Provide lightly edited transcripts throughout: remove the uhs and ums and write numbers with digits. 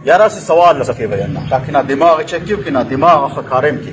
यार असं सवाल सके बयान ताकि ना दिमाग चेकियो कि ना दिमाग फकारेम की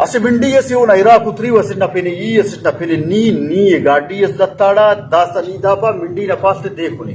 असे बिंडी यसी उन इराक उतरी वसे न पिनी ई यसे न पिनी नी गाड़ी यस दत्ताड़ा दासा नी दापा मिंडी न पास देखो नी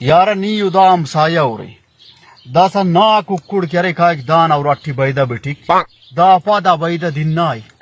यार नी उदाम साया हो रही दासा ना कुकुड़ करे का एक दान और अट्ठी बैदा बेटी दापा दा बैदा दिन ना आई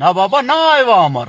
ना बाबा ना आए वा अमर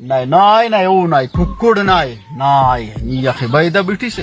नहीं ना आए ना वो ना कुकुड़ ना आए नी यखे बैदा बेटी से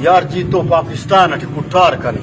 यार जी तो पाकिस्तान अठी कुट्टार कनी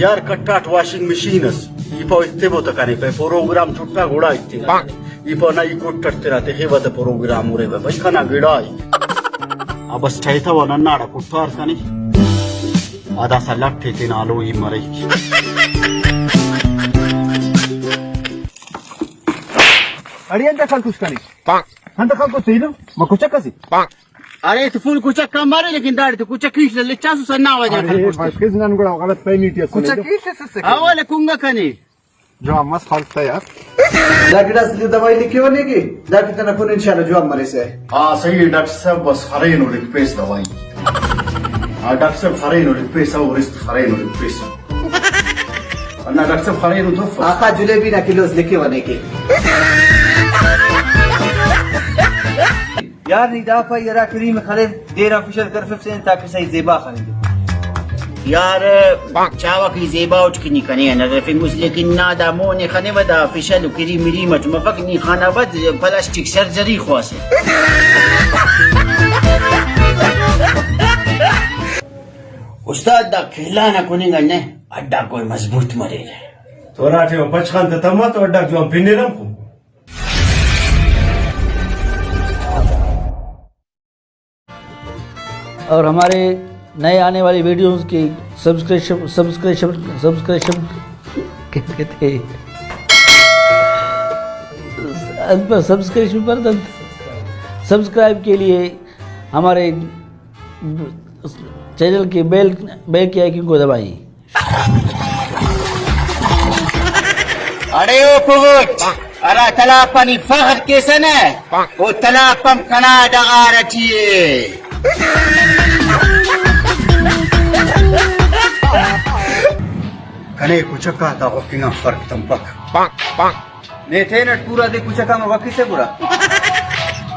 यार कट्टाट वॉशिंग मशीनस इपो इत्ते बोत कनी पे प्रोग्राम छुट्टा घोड़ा इत्ते इपो ना ई कुट्टते रहते हे वद प्रोग्राम उरे भाई खाना गिड़ाई अब बस छैथा व नन्नाडा कुट्टार कनी आधा सा लट्ठे ते नालो ही मरे ಅಡಿ ಅಂತ ಕಲ್ಕುಸ್ತಾನಿ ಅಂತ ಕಲ್ಕುಸ್ತೀನಿ ಮಕುಚ ಕಸಿ अरे तो फुल कुछ कम मारे लेकिन दाढ़ी तो कुछ कीस ले चासु सन्ना आवाज आता है किस नन गुड़ा गलत पैनीटी कुछ कीस से आवले कुंगा कनी जो मस्त खलता यार डॉक्टर असली दवाई लिखी होने की डॉक्टर तना फोन इंशाल्लाह जो हमारे से हां सही है डॉक्टर साहब बस हरेनो रिक्वेस्ट दवाई हां डॉक्टर साहब हरेनो रिक्वेस्ट और इस हरेनो रिक्वेस्ट अन्ना डॉक्टर साहब हरेनो तो आका जलेबी ना किलो लिखी होने की यार निदा पर यरा करीम खरे देर ऑफिशियल कर 15 ताकि सही जेबा खाने यार चावा की जेबा उठ की नहीं कने ना फिंगुस लेकिन ना दामो ने खाने वदा ऑफिशियल करी मिली मत मफक नहीं खाना बद प्लास्टिक सर्जरी खोसे उस्ताद दा खिलाना कोनी गने अड्डा कोई मजबूत मरे तोरा थे बचखान त तमा तो अड्डा जो पिनेरम को और हमारे नए आने वाली वीडियोस की सब्सक्रिप्शन कहते सब्सक्रिप्शन पर सब्सक्राइब के लिए हमारे चैनल की बेल की आइकन को दबाइए। अरे ओ पुगुट अरे तलापनी फहर कैसे ने वो तलापम कनाडा आ रही है कने कुछ का दा वकिंग फर्क तम पक ने थे ना पूरा दे कुछ काम वकी से पूरा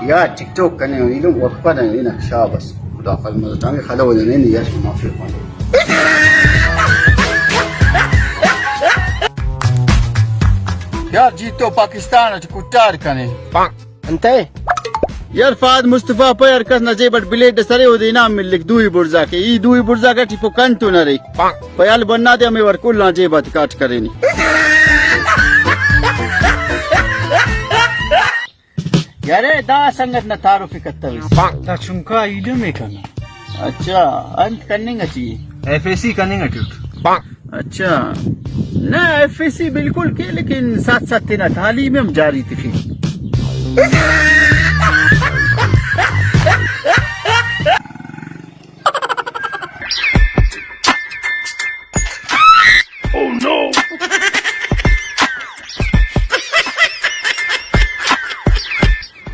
यार टिकटॉक कने इनो वक्फा ना इना शाबस खुदा खल मज टांगे खला वजने नहीं यार माफी कौन यार जीतो पाकिस्तान कुट्टार कने अंते यार फाद मुस्तफा पे हरकत न जे बट ब्लेड सरे हो इनाम मिल लिख दुई बुर्जा के ई दुई बुर्जा का टिपो कंटू न रे पयाल बनना दे हमें वरकुल ना जे बात काट करेनी यार दा संगत न तारुफ करता ता चुमका इडे में करना अच्छा अंत करने का चाहिए एफएससी करने का ट्यूट अच्छा ना एफएससी बिल्कुल के लेकिन साथ साथ तेना तालीम हम जारी थी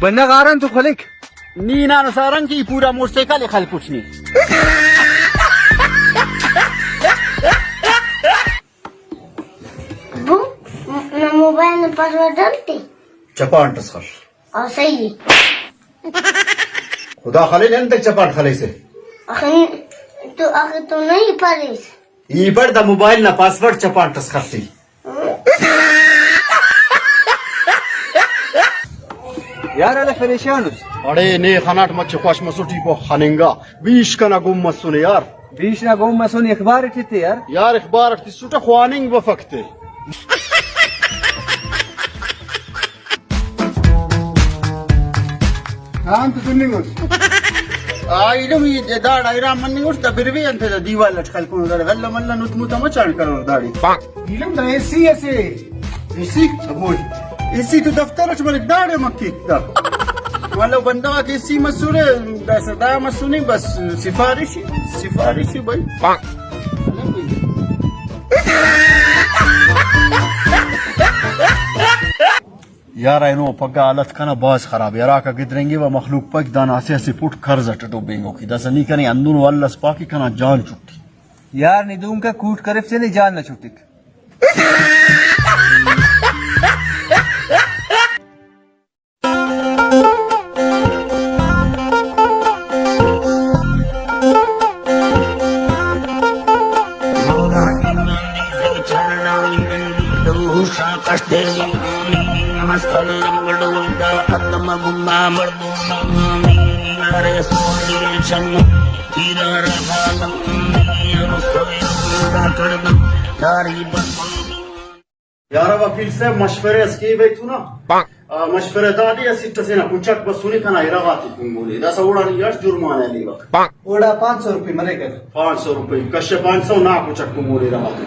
बंदा कारण तो खलिक नीना नसारंग की पूरा मोटरसाइकिल खल कुछ नहीं मैं मोबाइल में पासवर्ड डालती चपान टसखल और सही खुदा खाले जन तक चपान खाले से आखिर तो नहीं पढ़ी ई पर द मोबाइल ना पासवर्ड चपान टसखती यार अले परेशान अरे ने खनाट मच ख्वाश मसुटी को खानेगा 20 का ना गुम मसुने यार बीच ना गोम मसोन अखबार थे यार अखबार की सुटा ख्वानिंग वफकते हां तो सुननी हो आइलो ये दाड़ आइरा मन नहीं उठता बिरवे अंत दीवार लटकल को गल्ला मल्ला नुतमु तमचान करो दाड़ी इलम दा एसी ऐसे इसी अबोई इसी तो दफ्तर च मलिक दाड़े मक्की दा वाला बंदा के इसी मसूरे सदा मसूनी बस सिफारिशी भाई यार आइनो पक्का हालत का ना बहुत खराब यार आका गिदरेंगे व मखलूक पक दाना से ऐसे पुट खर्ज अटो बेंगो की दस नहीं कने अंदुन वाला स्पाकी कना जान छुट्टी यार निदूम का कूट करफ से नहीं जान न छुट्टी यार वकील से मशवरे इसके बैठू ना मशवरे दादी असिस्ट से ना कुचक बस सुनी खाना इरागाती कुंगोली दस उड़ा नहीं यश जुर्माना ली वक्त ओड़ा 500 रुपये मरेगा 500 रुपए कश्य 500 ना कुचक कुंगोली इरागाती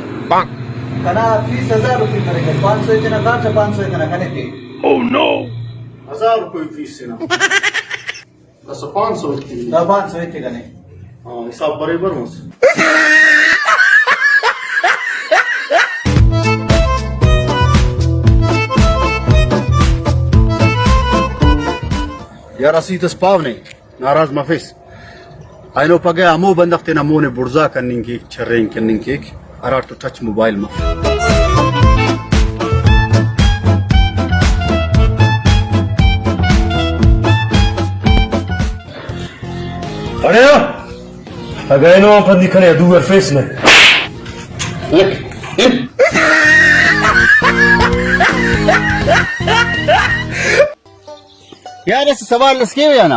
कना फीस 1000 रुपये मरेगा 500 इतना काट 500 इतना कने थे 1000 रुपए फीस से ना दस 500 इतनी 500 इतने कने हाँ हिसाब बराबर हो यार असीतस पावने नाराज मफिस आइनो पगे अमो बंदख्ते ना मोने बुर्जा करनिंग की छरेंग करनिंग की अरा टू टच मोबाइल मफ अरे अगर नो अपन दिखने दूर फेस में यार ऐसे सवाल लसके हुए ना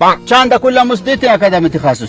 चांदा कुल्ला मुस्दीते अकादमी तखासुस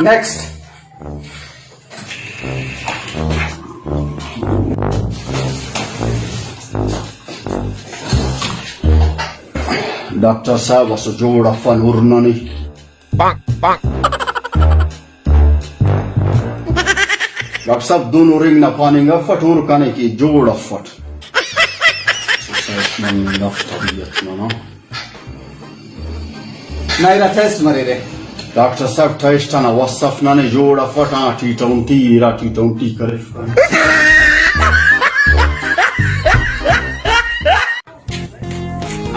next डॉक्टर साहब असो जोड़ा फन उरनानी डॉक्टर साहब दोनों रिंग ना पानेंगे फट और काने की जोड़ फट नाइरा टेस्ट मरे रे डॉक्टर साहब टेस्ट ना वसफ ना ने जोड़ फट टी टोंटी करे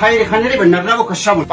खाई खाने रे नर्रा वो कश्यप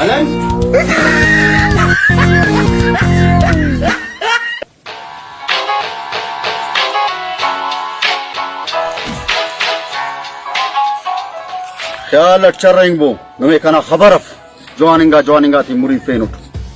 अलन क्या लच्चर रहेंगे वो नमे कना खबर अफ जॉइनिंगा थी मुरी फेन उठ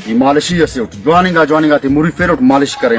ये मालिशी से उठ जॉइनिंगा थी मुरी फेन उठ मालिश करें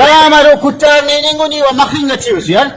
गया मारो कुत्ता लेने को नहीं वो मखिंग अच्छी हुई यार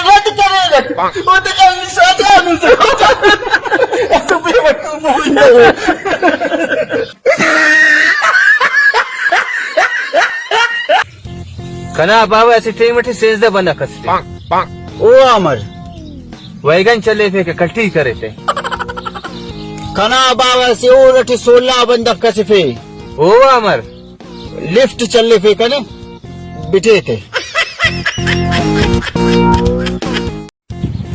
वो तो कल निशान मुझे ऐसा भी कना बाबा ऐसे टेमटी सेज दे बना कसते ओ अमर वैगन चले फे के कट्टी करे थे कना बाबा से ओरटी 16 बंदक कसफे ओ अमर लिफ्ट चलने फे कने बिठे थे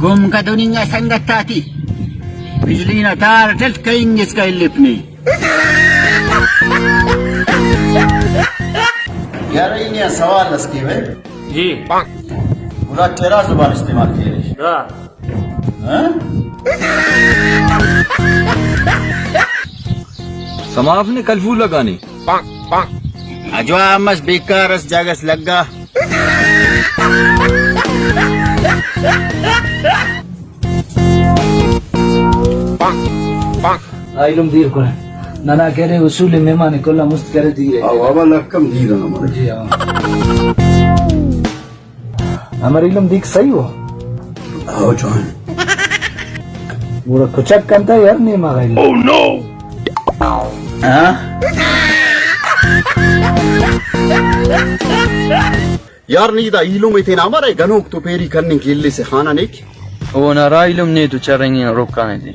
गुम का दुनिया संगत आती बिजली ना तार टट कहीं इसका लिपनी यार ये सवाल इसके में जी पूरा तेरा जुबान इस्तेमाल किए हैं समाफ ने कलफू लगानी अजवा मस बेकार इस जगह से लगा आइलम दीर को ना कह रहे उसूल मेहमान कोल्ला मुस्त करे दी रहे वाला कम दी रहा हमारे जी हाँ हमारी इलम दिख सही हो आओ जान पूरा कुचक करता है यार नहीं मारा ओह नो यार नहीं था इलू में थे ना हमारे गनोक तो पेरी करने के लिए से खाना नहीं की वो ना राइलम ने तो चरेंगे रोकाने थे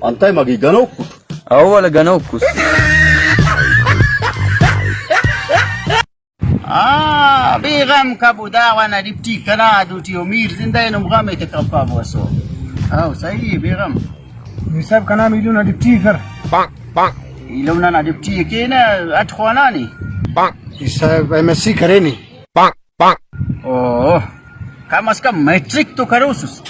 अंत मगी गनोक अव्वल गनो कुछ बेगम का बुदावाना डिप्टी कना दूटी उमीर जिंदा इन मुगामे ते कपा बसो आओ सही है बेगम सब का नाम इलू ना डिप्टी कर इलौना ना डिप्टी के ना अठवाना नी सब एमएससी करे नहीं ओह कम से कम मैट्रिक तो करो सुस